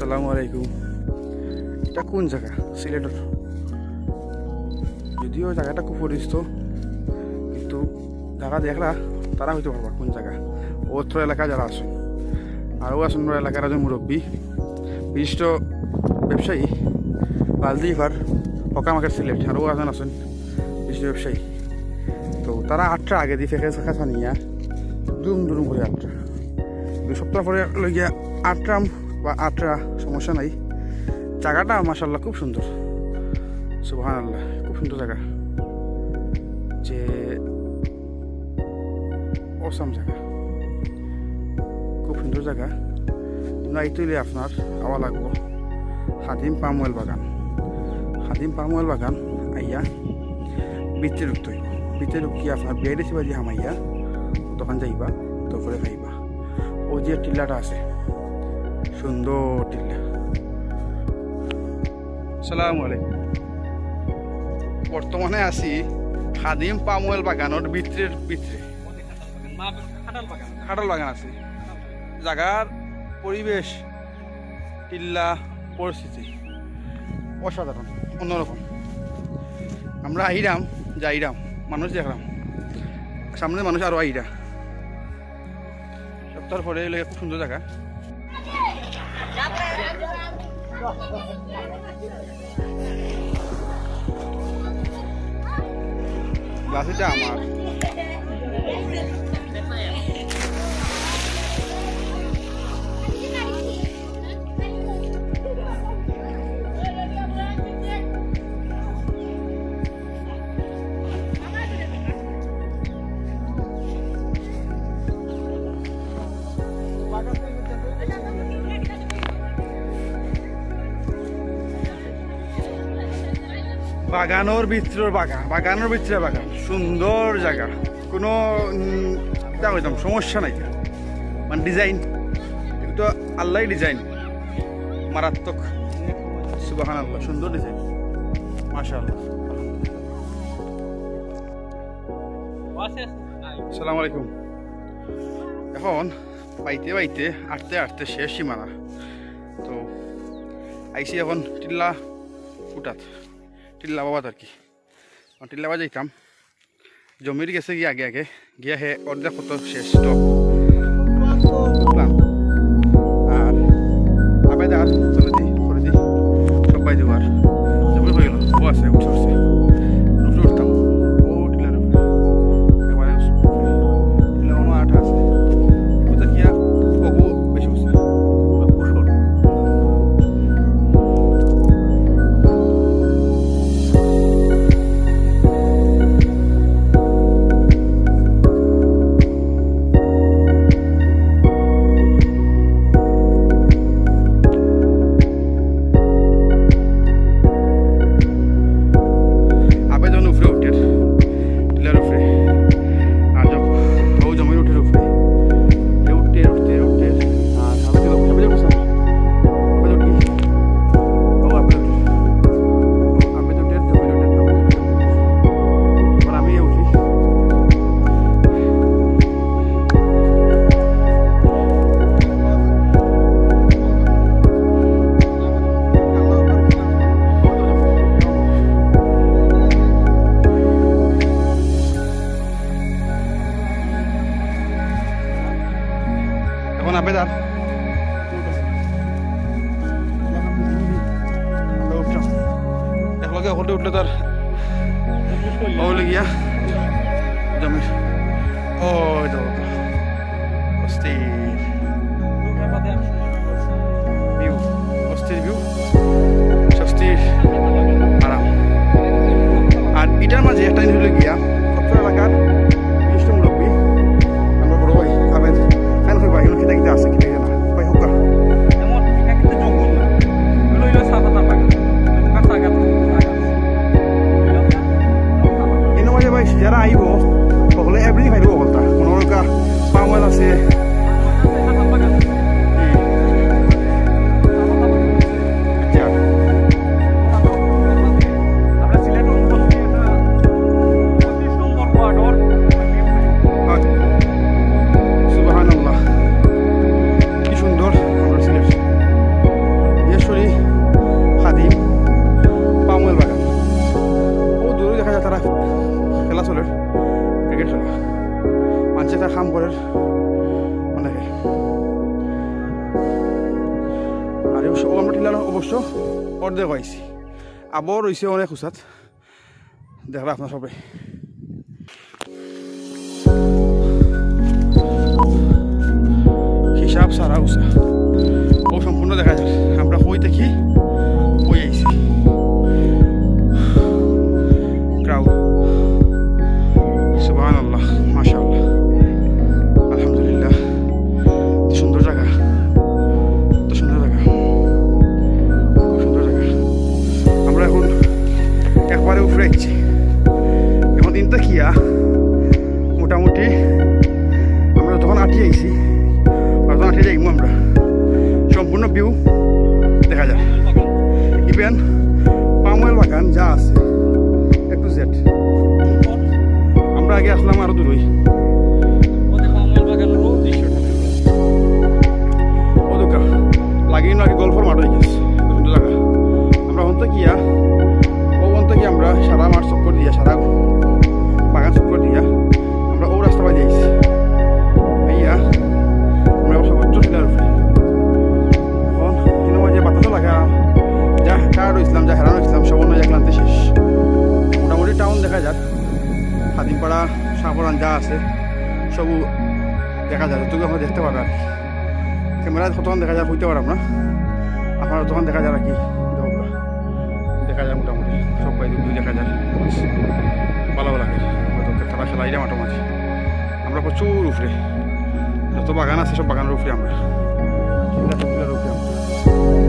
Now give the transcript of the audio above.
আসসালামু আলাইকুম। এটা কোন জায়গা? সিলেটের, যদিও জায়গাটা খুব পরিচিত, কিন্তু যারা দেখরা তারা হইতে পারবা কোন জায়গা। অত্র এলাকা যারা আছেন, আরও আছেন এলাকার একজন মুরব্বী, বিশিষ্ট ব্যবসায়ী, বালদিফার হকা মার্কেট সিলেট, আরও একজন আছেন বিশিষ্ট ব্যবসায়ী। তো তারা 8টা আগে দিয়ে ফেঁকে কাছা নিয়ে দুম করে 8টা, 2 সপ্তাহ পরে লইয়া 8টা বা 8টা সমস্যা নাই। জায়গাটা মাশাআল্লাহ খুব সুন্দর, সুবহানাল্লাহ, খুব সুন্দর জায়গা, যে অসাম জায়গা, খুব সুন্দর জায়গা। আমরা এই তুলে আপনার আওয়া লাগবো খাদিম পাম অয়েল বাগান। খাদিম পাম অয়েল বাগান আইয়া বিচে ঢুকতে হইব। বিচে ঢুকিয়ে আপনার বেড়ে বাজি হামাইয়া দোকান যাইবা, তারপরে খাইবা। ও যে টিল্লাটা আছে, সুন্দর টিল্লা। আসসালামু আলাইকুম। বর্তমানে আছি খাদিম পাম অয়েল বাগানের ভিতরে খাটাল বাগান আছে। জায়গার পরিবেশ, টিল্লা, পরিস্থিতি অসাধারণ, অন্যরকম। আমরা আইরাম যাইরাম, মানুষ দেখলাম, সামনে মানুষ আরো আইরা। সপ্তাহ পরে এলে খুব সুন্দর জায়গা। গাছটা আমার বাগানোর ভিতরের বাগান, বাগানোর ভিতরে বাগান, সুন্দর জায়গা, কোনো কইতাম সমস্যা নাই। মানে ডিজাইন, কিন্তু আল্লাহ ডিজাইন মারাত্মক, সুবহানাল্লাহ, সুন্দর ডিজাইন, মাশাআল্লাহ। আসসালামু আলাইকুম। এখন বাইতে বাইতে আটতে শেষ সীমানা। তো আইসি এখন টিল্লা ফুটাত, টিল্লা বাবা আর কি। টিল্লা বাবা যাইতাম, জমির গেছে গিয়ে আগে গিয়া হে অর্ধেক কত শেষ স্টপ আর আবেদার চলে দি করে দি সব বাই দেবার জমি হয়ে গেল। ও আছে উঠছে উঠে উঠতাম, ও টিল্লার এবারে টিল্লা কোনো আঠা আছে, ওটা গিয়া বহু বেশি উঠছে। এখন আবেদার উঠলাম একলগে ওখানে উঠলে তার বলে গিয়া জমির ও অস্থির ভিউ, অস্থির ভিউ, স্বস্তির আরাম। আর এটার মাঝে একটা জিনিস হলে গিয়া সত্তর এলাকার বিশিষ্ট মুরব্বী আমার বড় ভাই আবেদ ফ্যান হয়ে ভাই খেতে খেতে আসে, খেতে না ভাই হোক এনে মাঝে ভাই যারা আইব সকলে এভরিথিং খাইব বলতা। মনে পাম অয়েল আছে, সুবহানাল্লাহ, কি সুন্দর আমরা সিলেট। মানুষের অনেকে। আর আমরা টিলার অবশ্য অর্ধেক হয়েছি, আবার রয়েছে অনেক উচাত, দেখলা আপনার সবাই। হিসাব সারা উচা ও সম্পূর্ণ দেখা যায়। আমরা কই দেখি কই আইছি ক্রাউড। সুবহানাল্লাহ, মাশাআল্লাহ, আলহামদুলিল্লাহ। সুন্দর জায়গা, এত সুন্দর জায়গা, খুব সুন্দর জায়গা। আমরা এখন একবারে উপরে আইছি। এখন দিনটা কিয়া মোটামুটি আমরা তখন আটিয়ে আইছি, তখন আটিয়ে যাইমু আমরা। সম্পূর্ণ ভিউ দেখা যায়, ইভেন পামওয়েল বাগান যা আছে একটু জেড। আমরা আগে আসলাম আরো দূরই, লাগিয়ে আগে গল্পর মাঠ হয়ে গেছে, সুন্দর জায়গা। আমরা হন্তে গিয়া ও হন্তে গিয়ে আমরা সারা মাঠ চক্কর দিয়া, সারা বাগান চক্কর দিয়া আমরা ও রাস্তা পাই দিয়েছি। ইয়া আমরা সর্বোচ্চ টিলার উপরে এখন কিন্তু যে বাতাসও লাগে, যা টায়ার্ড হয়েছিলাম, যা হেরান হয়েছিলাম, সব অন্য ক্লান্তি শেষ। মোটামুটি টাউন দেখা যাক, হাতিমপাড়া, শাহপুরান যা আছে সবু দেখা যায়, যতটুকু আমরা দেখতে পাবে। আর ক্যামেরায় কতক্ষণ দেখা যায় হইতে পারলাম না, আপনারা তখন দেখা যায় আর কি দেখা যায়। মোটামুটি সব পাই দুই দেখা যায়, ভালো লাগে। খেলা খেলা এটা মাঠো মাঝে আমরা প্রচুর উপরে, যত বাগান আছে সব বাগানের উপরে আমরা, উপরে আমরা।